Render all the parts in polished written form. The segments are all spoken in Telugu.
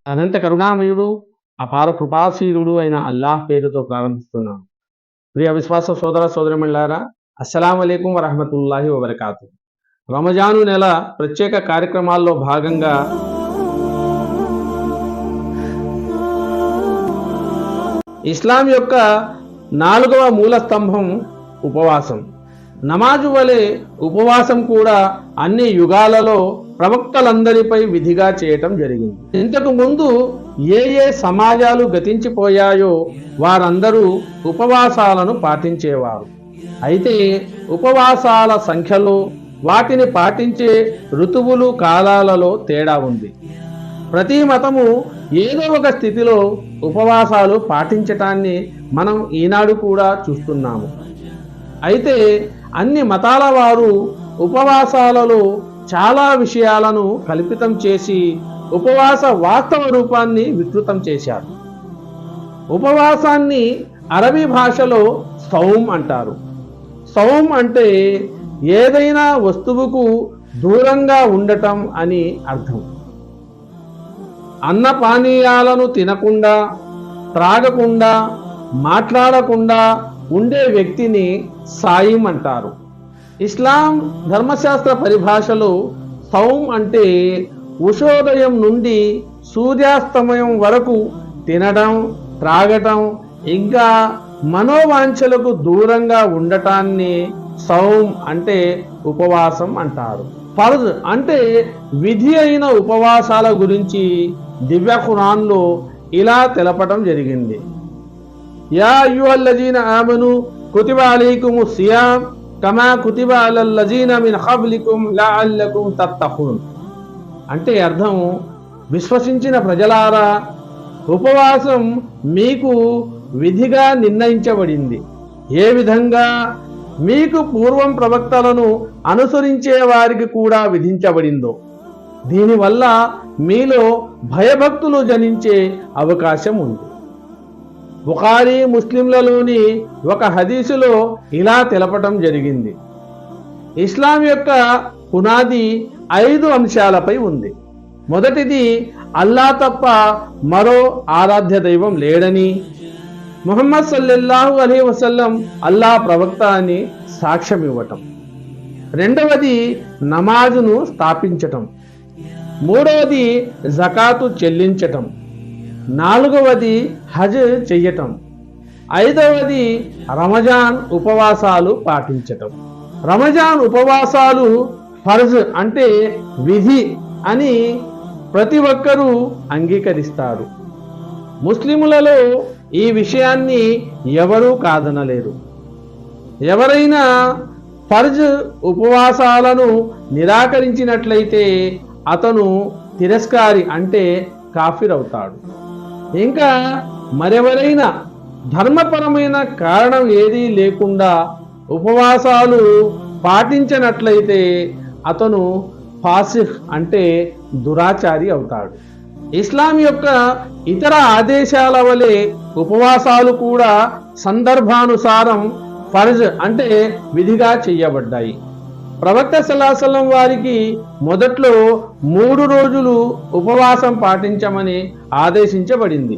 అనంత కరుణామయుడు అపార కృపాశీలుడు అయిన అల్లాహ్ పేరుతో ప్రారంభిస్తున్నాను. ప్రియ విశ్వాస సోదర సోదరిమణులారా, అస్సలాము అలైకుం వరహమతుల్లాహి వబరకాతు. రమజాను నెల ప్రత్యేక కార్యక్రమాల్లో భాగంగా ఇస్లాం యొక్క 4వ మూల స్తంభం ఉపవాసం. నమాజు వలె ఉపవాసం కూడా అన్ని యుగాలలో ప్రవక్తలందరిపై విధిగా చేయటం జరిగింది. ఇంతకు ముందు ఏ సమాజాలు గతించిపోయాయో వారందరూ ఉపవాసాలను పాటించేవారు. అయితే ఉపవాసాల సంఖ్యలో, వాటిని పాటించే ఋతువులు, కాలాలలో తేడా ఉంది. ప్రతి మతము ఏదో ఒక స్థితిలో ఉపవాసాలు పాటించటాన్ని మనం ఈనాడు కూడా చూస్తున్నాము. అయితే అన్ని మతాల వారు ఉపవాసాలలో చాలా విషయాలను కల్పితం చేసి ఉపవాస వాస్తవ రూపాన్ని వికృతం చేశారు. ఉపవాసాన్ని అరబీ భాషలో సౌమ్ అంటారు. సౌమ్ అంటే ఏదైనా వస్తువుకు దూరంగా ఉండటం అని అర్థం. అన్నపానీయాలను తినకుండా, త్రాగకుండా, మాట్లాడకుండా ఉండే వ్యక్తిని సాయిం అంటారు. ఇస్లాం ధర్మశాస్త్ర పరిభాషలో సౌమ్ అంటే ఉషోదయం నుండి సూర్యాస్తమయం వరకు తినడం, త్రాగటం, ఇంకా మనోవాంఛలకు దూరంగా ఉండటాన్ని సౌమ్ అంటే ఉపవాసం అంటారు. ఫర్జ్ అంటే విధి అయిన ఉపవాసాల గురించి దివ్య ఖురాన్లో ఇలా తెలపడం జరిగింది. యా అయ్యుహల్లజీన ఆమను కుతిబ అలైకుముస్ సియామ్ కమా కుతిబ అలల్లజీన మిన్ ఖబ్లికుం లఅల్లకుం తత్తఖూన్. అంటే అర్థం, విశ్వసించిన ప్రజలారా, ఉపవాసం మీకు విధిగా నిర్ణయించబడింది, ఏ విధంగా మీకు పూర్వం ప్రవక్తలను అనుసరించే వారికి కూడా విధించబడిందో. దీనివల్ల మీలో భయభక్తులు జనించే అవకాశం ఉంది. బుఖారీ, ముస్లింలలోని ఒక హదీసులో ఇలా తెలపటం జరిగింది. ఇస్లాం యొక్క పునాది 5 అంశాలపై ఉంది. మొదటిది, అల్లా తప్ప మరో ఆరాధ్య దైవం లేడని, ముహమ్మద్ సల్లల్లాహు అలైహి వసల్లం అల్లా ప్రవక్త అని సాక్ష్యం ఇవ్వటం. రెండవది, నమాజును స్థాపించటం. మూడవది, జకాతు చెల్లించటం. నాలుగవది, హజ్ చెయ్యటం. ఐదవది, రమజాన్ ఉపవాసాలు పాటించటం. రమజాన్ ఉపవాసాలు ఫర్జ్ అంటే విధి అని ప్రతి ఒక్కరూ అంగీకరిస్తారు. ముస్లిములలో ఈ విషయాన్ని ఎవరూ కాదనలేరు. ఎవరైనా ఫర్జ్ ఉపవాసాలను నిరాకరించినట్లయితే అతను తిరస్కారి అంటే కాఫిర్ అవుతాడు. ఇంకా మరెవరైనా ధర్మపరమైన కారణం ఏదీ లేకుండా ఉపవాసాలు పాటించినట్లయితే అతను ఫాసిఖ్ అంటే దురాచారి అవుతాడు. ఇస్లాం యొక్క ఇతర ఆదేశాల వలె ఉపవాసాలు కూడా సందర్భానుసారం ఫర్జ్ అంటే విధిగా చేయబడ్డాయి. ప్రవక్త సల్లల్లాహు అలైహి వసల్లం వారికి మొదట్లో 3 రోజులు ఉపవాసం పాటించమని ఆదేశించబడింది.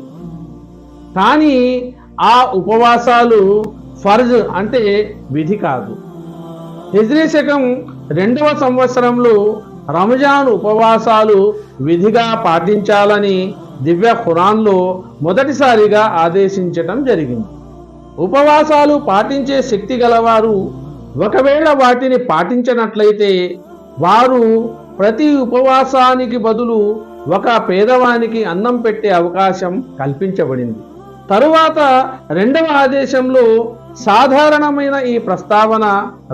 కానీ ఆ ఉపవాసాలు ఫర్జ్ అంటే విధి కాదు. హిజ్రీ శకం 2వ సంవత్సరంలో రంజాన్ ఉపవాసాలు విధిగా పాటించాలని దివ్య ఖురాన్లో మొదటిసారిగా ఆదేశించటం జరిగింది. ఉపవాసాలు పాటించే శక్తి గలవారు ఒకవేళ వాటిని పాటించినట్లయితే వారు ప్రతి ఉపవాసానికి బదులు ఒక పేదవానికి అన్నం పెట్టే అవకాశం కల్పించబడింది. తరువాత 2వ ఆదేశంలో సాధారణమైన ఈ ప్రస్తావన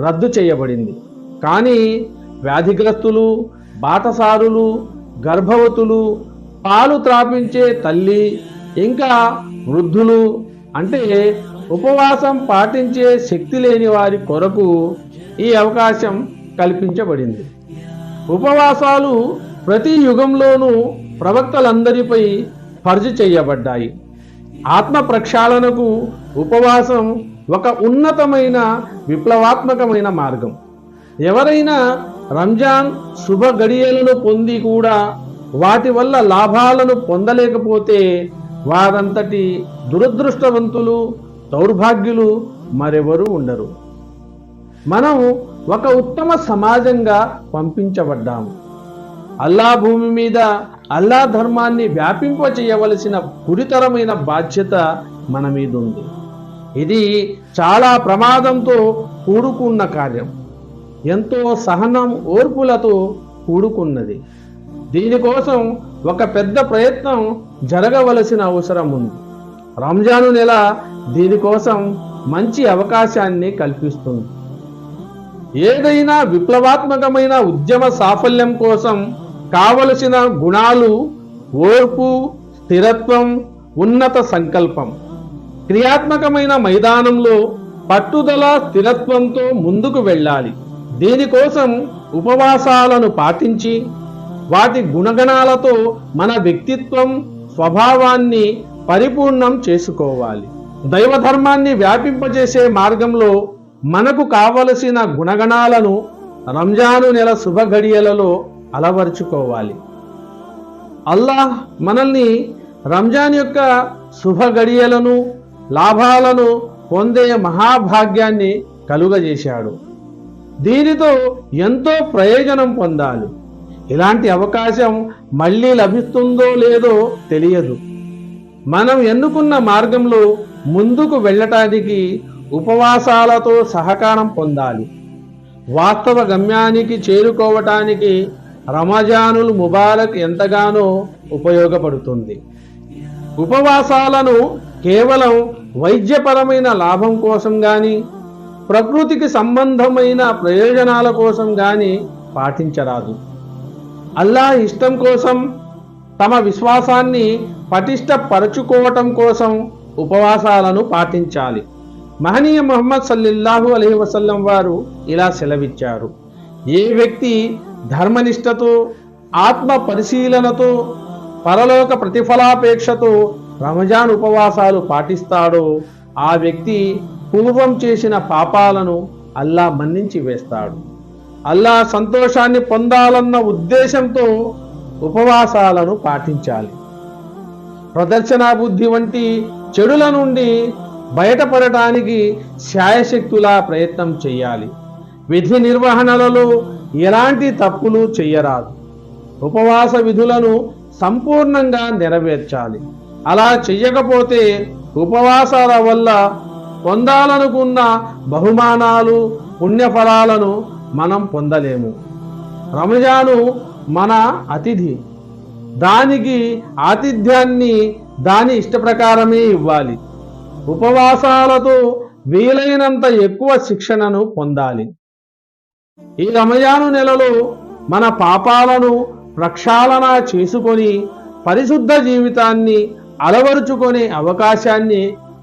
రద్దు చేయబడింది. కానీ వ్యాధిగ్రస్తులు, బాటసారులు, గర్భవతులు, పాలు త్రాపించే తల్లి, ఇంకా వృద్ధులు అంటే ఉపవాసం పాటించే శక్తి లేని వారి కొరకు ఈ అవకాశం కల్పించబడింది. ఉపవాసాలు ప్రతి యుగంలోనూ ప్రవక్తలందరిపై ఫర్జు చేయబడ్డాయి. ఆత్మ ప్రక్షాళనకు ఉపవాసం ఒక ఉన్నతమైన విప్లవాత్మకమైన మార్గం. ఎవరైనా రంజాన్ శుభ గడియలను పొంది కూడా వాటి వల్ల లాభాలను పొందలేకపోతే వారంతటి దురదృష్టవంతులు, దౌర్భాగ్యులు మరెవరూ ఉండరు. మనం ఒక ఉత్తమ సమాజంగా పంపించబడ్డాము. అల్లా భూమి మీద అల్లా ధర్మాన్ని వ్యాపింపచేయవలసిన గురుతరమైన బాధ్యత మన మీద ఉంది. ఇది చాలా ప్రమాదంతో కూడుకున్న కార్యం, ఎంతో సహనం, ఓర్పులతో కూడుకున్నది. దీనికోసం ఒక పెద్ద ప్రయత్నం జరగవలసిన అవసరం ఉంది. రంజాను నెల దీనికోసం మంచి అవకాశాన్ని కల్పిస్తుంది. ఏదైనా విప్లవాత్మకమైన ఉద్యమ సాఫల్యం కోసం కావలసిన గుణాలు ఓర్పు, స్థిరత్వం, ఉన్నత సంకల్పం. క్రియాత్మకమైన మైదానంలో పట్టుదల, స్థిరత్వంతో ముందుకు వెళ్ళాలి. దీనికోసం ఉపవాసాలను పాటించి వాటి గుణగణాలతో మన వ్యక్తిత్వం, స్వభావాన్ని పరిపూర్ణం చేసుకోవాలి. దైవధర్మాన్ని వ్యాపింపజేసే మార్గంలో మనకు కావలసిన గుణగణాలను రంజాను నెల శుభ గడియలలో అలవర్చుకోవాలి. అల్లాహ్ మనల్ని రంజాన్ యొక్క శుభ గడియలను, లాభాలను పొందే మహాభాగ్యాన్ని కలుగజేశాడు. దీనితో ఎంతో ప్రయోజనం పొందాలి. ఇలాంటి అవకాశం మళ్ళీ లభిస్తుందో లేదో తెలియదు. మనం ఎన్నుకున్న మార్గంలో ముందుకు వెళ్ళటానికి ఉపవాసాలతో సహకారం పొందాలి. వాస్తవ గమ్యానికి చేరుకోవటానికి రమజానుల్ ముబారక్ ఎంతగానో ఉపయోగపడుతుంది. ఉపవాసాలను కేవలం వైద్యపరమైన లాభం కోసం కానీ, ప్రకృతికి సంబంధమైన ప్రయోజనాల కోసం కానీ పాటించరాదు. అల్లాహ్ ఇష్టం కోసం, తమ విశ్వాసాన్ని పటిష్టపరచుకోవటం కోసం ఉపవాసాలను పాటించాలి. మహనీయ ముహమ్మద్ సల్లల్లాహు అలైహి వసల్లం వారు ఇలా సెలవిచ్చారు: ఏ వ్యక్తి ధర్మనిష్టతో, ఆత్మ పరిశీలనతో, పరలోక ప్రతిఫలాపేక్షతో రంజాన్ ఉపవాసాలు పాటిస్తాడో ఆ వ్యక్తి పూర్వం చేసిన పాపాలను అల్లా మన్నించి వేస్తాడు. అల్లా సంతోషాన్ని పొందాలన్న ఉద్దేశంతో ఉపవాసాలను పాటించాలి. ప్రదర్శనా బుద్ధి వంటి చెడుల నుండి బయటపడటానికి శాయశక్తులా ప్రయత్నం చేయాలి. విధి నిర్వహణలలో ఎలాంటి తప్పులు చేయరాదు. ఉపవాస విధులను సంపూర్ణంగా నెరవేర్చాలి. అలా చెయ్యకపోతే ఉపవాసాల వల్ల పొందాలనుకున్న బహుమానాలు, పుణ్యఫలాలను మనం పొందలేము. రంజాను మన అతిథి. దానికి ఆతిథ్యాన్ని దాని ఇష్టప్రకారమే ఇవ్వాలి. ఉపవాసాలతో వీలైనంత ఎక్కువ శిక్షణను పొందాలి. ఈ రంజాను నెలలో మన పాపాలను ప్రక్షాళన చేసుకొని పరిశుద్ధ జీవితాన్ని అలవరుచుకునే అవకాశాన్ని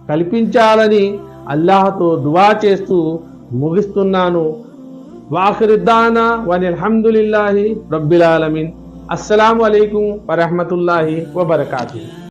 కల్పించాలని అల్లాహ్తో దువా చేస్తూ ముగిస్తున్నాను. వాఖిరుద్దానా వల్హమ్దులిల్లాహి రబ్బిల్ ఆలమీన్. అస్సలాము అలైకుం వరహ్మతుల్లాహి వబరకాతుహు.